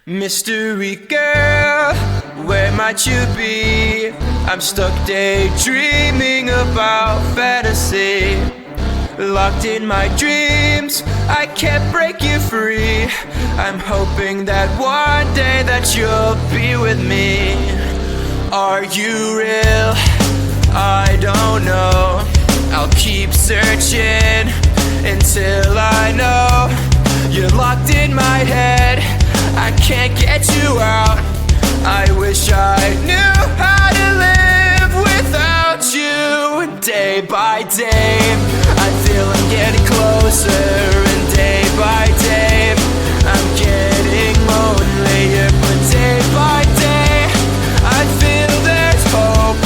Mystery girl, where might you be? I'm stuck daydreaming about fantasy. Locked in my dreams, I can't break you free. I'm hoping that one day that you'll be with me. Are you real? I don't know. I'll keep searching until I know. You're locked in my head, I can't get you out. I wish I knew how to live without you. Day by day, I feel I'm getting closer, and day by day, I'm getting lonelier. But day by day, I feel there's hope,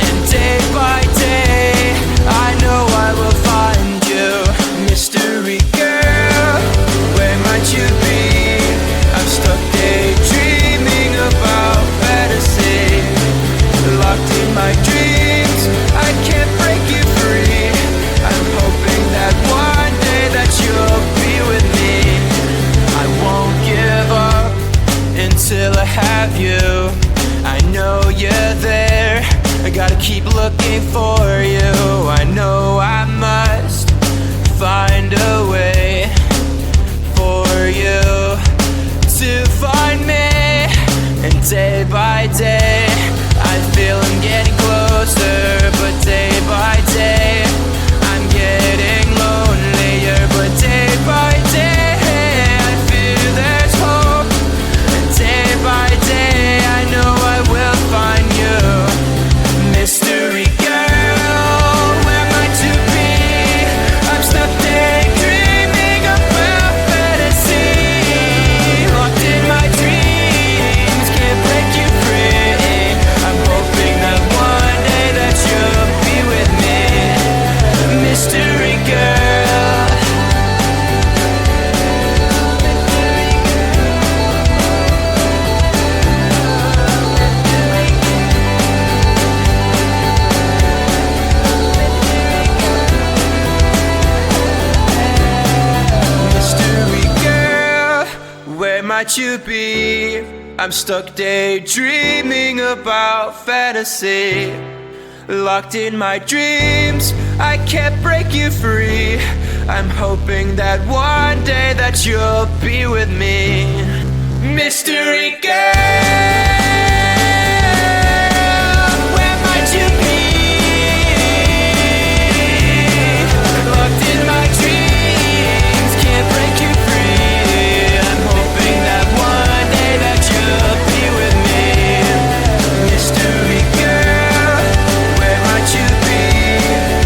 and day by day, I know I will find you. Mystery girl, where might you be? I'm stuck daydreaming about fantasy. Locked in my dreams, I can't break you free. I'm hoping that one day that you'll be with me. I won't give up until I have you. I know you're there, I gotta keep looking for you. I know I must find a way for you to find me. And day by day, I feel I'm getting closer. But day by day, I'm getting lonelier. But day by day, I feel there's hope. And day by day, I know I will find you. Mystery girl, where might you be? I'm stuck daydreaming about fantasy. Locked in my dreams, can't break you free. I'm hoping that one day that you'll be with me. Mystery girl. Mystery girl, where might you be? I'm stuck daydreaming about fantasy. Locked in my dreams, I can't break you free. I'm hoping that one day that you'll be with me. Mystery girl, where might you be? Locked in my dreams, can't break you free. I'm hoping that one day that you'll be with me. Mystery girl, where might you be?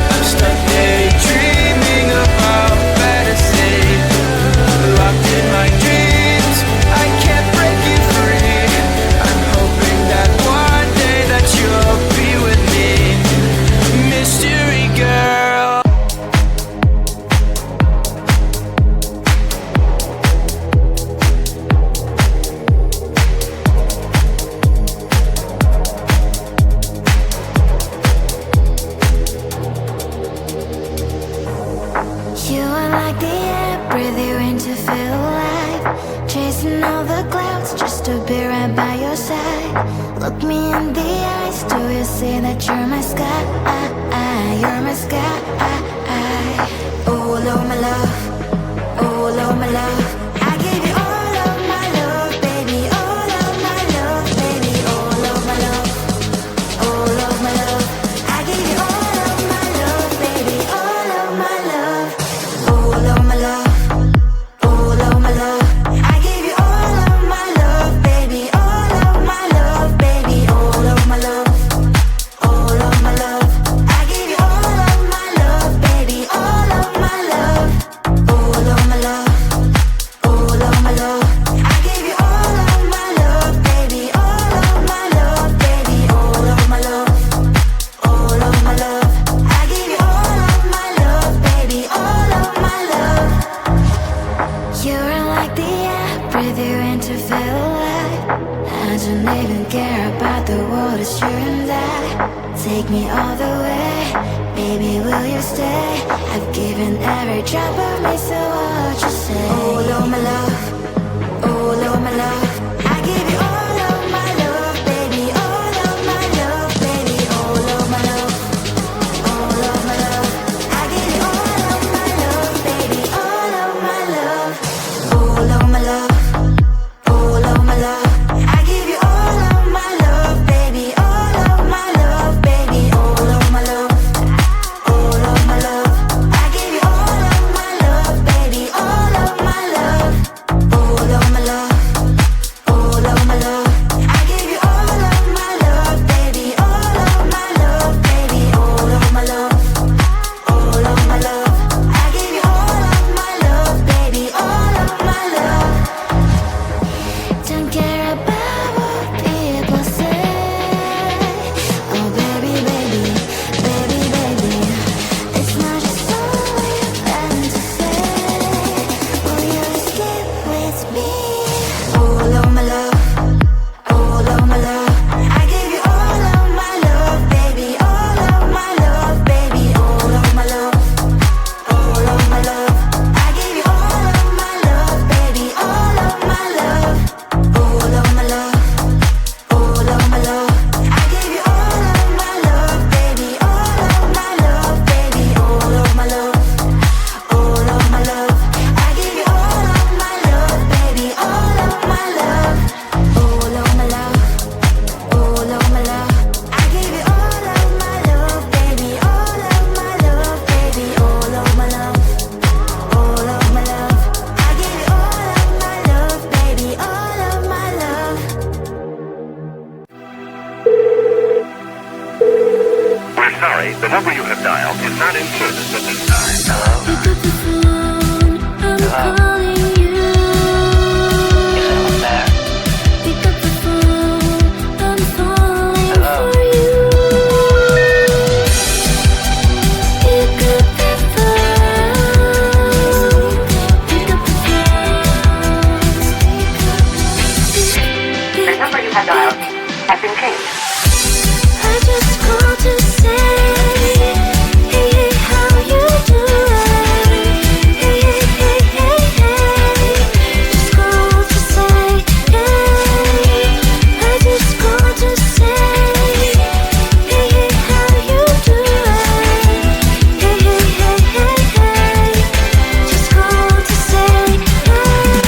I'm stuck daydreaming about fantasy. Locked in my dreams, I can't break you free. I'm hoping that one day that you'll be with me. Mystery girl. You are like the air, breathe you in to feel alive. Chasing all the clouds just to be right by your side. Look me in the eyes, do you see that you're my sky? You're my sky. Oh Lord, my love, oh Lord, my love. I give you all of my love, baby, all of my love, baby, all of my love, all of my love. I give you all of my love, baby, all of my love. All of my love, all of my love. I give you all of my love, baby, all of my love, baby, all of my love, all of my love. I give you all of my love, baby, all of my love, all of my love, all of my love. I give you all of my love, baby, all of my love, baby, all of my love, all of my love. I give you all of my love, baby, all of my love. You're like the air, breathe you in to feel alive. I don't even care about the world, it's you and I. Take me all the way, baby, will you stay? I've given every drop of me, so what you say? Oh Lord, my love, oh Lord, my love. The number you have dialed is not in service at this time. Pick up the phone, I'm calling you. Is anyone there? Pick up the phone, I'm falling for you. Pick up the phone. Pick up the phone. The number you have dialed has been changed. I just called to say, hey, hey, how you doing? Hey, hey, hey, hey, hey. Just called to say, hey. I just called to say, hey, hey, how you doing? Hey, hey, hey, hey, hey. Just called to say, hey.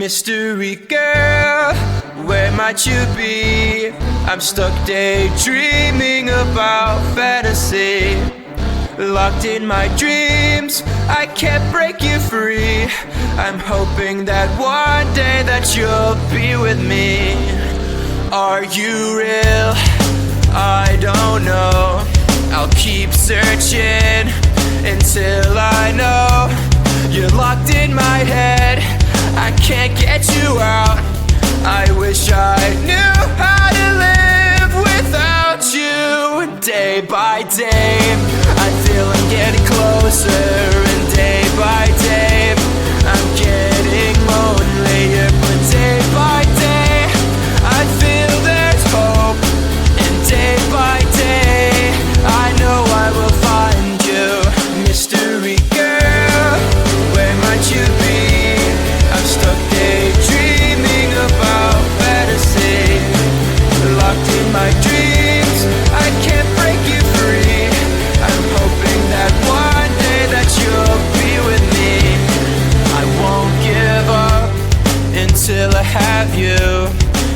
Mystery girl, where might you be? I'm stuck daydreaming about fantasy. Locked in my dreams, I can't break you free. I'm hoping that one day that you'll be with me. Are you real? I don't know. I'll keep searching until I know. You're locked in my head, I can't get you out. I wish I knew how to live without you. Day by day, I feel I'm getting closer, and day by day, I'm getting lonelier. But day by day, I feel there's hope, and day by day, I know I will find you. Mystery girl, where might you be? I'm stuck daydreaming about fantasy. Locked in my dreams, I can't break you free. I'm hoping that one day that you'll be with me. I won't give up until I have you.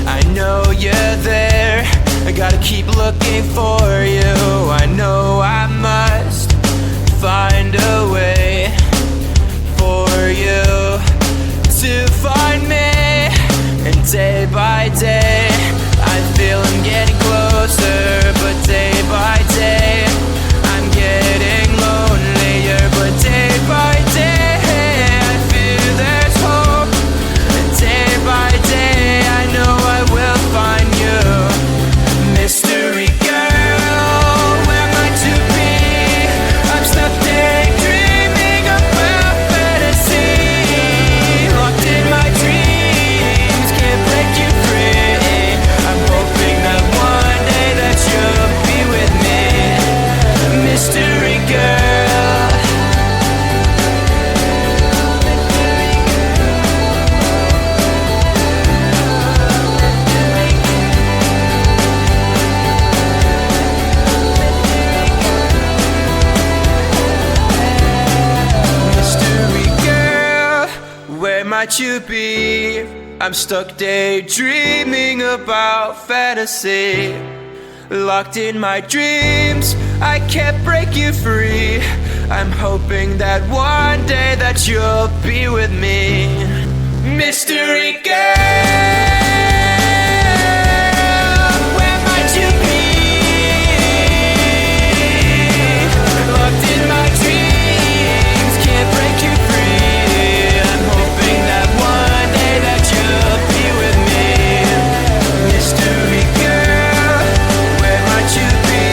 I know you're there, I gotta keep looking for you. I know I must find a way for you to find me. And day by day, I feel I'm getting closer. But day by day, I'm getting lonelier. But day by day, I feel there's hope. And day by day, I know I will find you. Mystery girl, where might you be? I'm stuck daydreaming about fantasy. Locked in my dreams, can't break you free. I'm hoping that one day that you'll be with me. Mystery girl. Mystery girl, where might you be? I'm stuck daydreaming about fantasy. Locked in my dreams, I can't break you free. I'm hoping that one day that you'll be with me. Mystery girl, where might you be? Locked in my dreams, can't break you free. I'm hoping that one day that you'll be with me. Mystery girl, where might you be?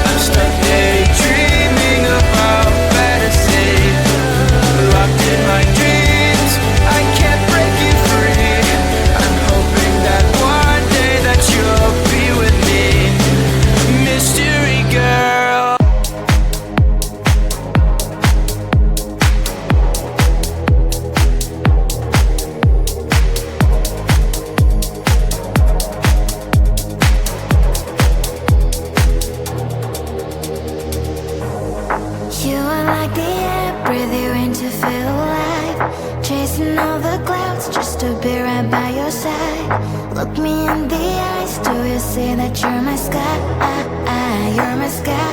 I'm stuck daydreaming about fantasy. Locked in my dreams, I can't break you free. I'm hoping that one day that you'll be with me. Mystery girl. You are like the air, breathe you in to feel alive. Chasing all the clouds just to be right by your side. Look me in the eyes, do you see that you're my sky? You're my sky.